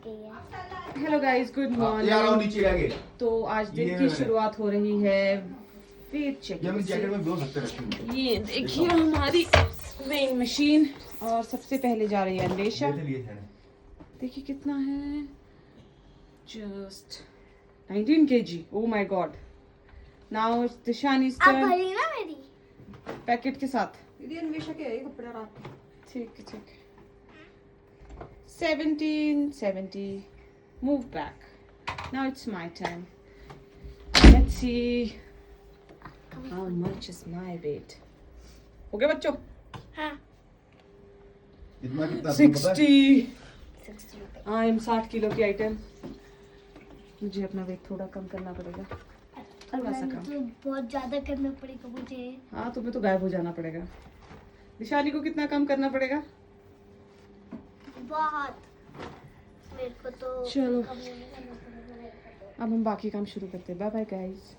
गई है। Hello guys, good यार आओ मॉर्निंग। नीचे आगे। तो आज दिन ये की शुरुआत हो रही है वेट ये हम इस जैकेट चेकिंग में दो सकते रखेंगे। से। ये देखिए हमारी वेइंग मशीन, और सबसे पहले जा रही है अंडेशा। लिए थे देखिए कितना है, just 19 kg। Oh my god. Now Dishani's आप turn। भरी ना मेरी। पैकेट के साथ। दीदी अन्वेषा के है कपड़ा रात में। ठीक है ठीक है। 1770 move back. Now it's my time. Let's see how much is my weight. हो गया बच्चों? हाँ। इतना कितना आपको पता है? 60। 60 आई एम 60 किलो की आइटम। मुझे अपना वेट थोड़ा कम करना पड़ेगा, थोड़ा सा कम। तो बहुत ज्यादा करना पड़ेगा मुझे। हाँ, तुम्हें तो गायब हो जाना पड़ेगा। दिशानी को कितना कम करना पड़ेगा? बहुत। मेरे को तो चलो। कम नहीं करना पड़ेगा। अब हम बाकी काम शुरू करते हैं। Bye bye guys.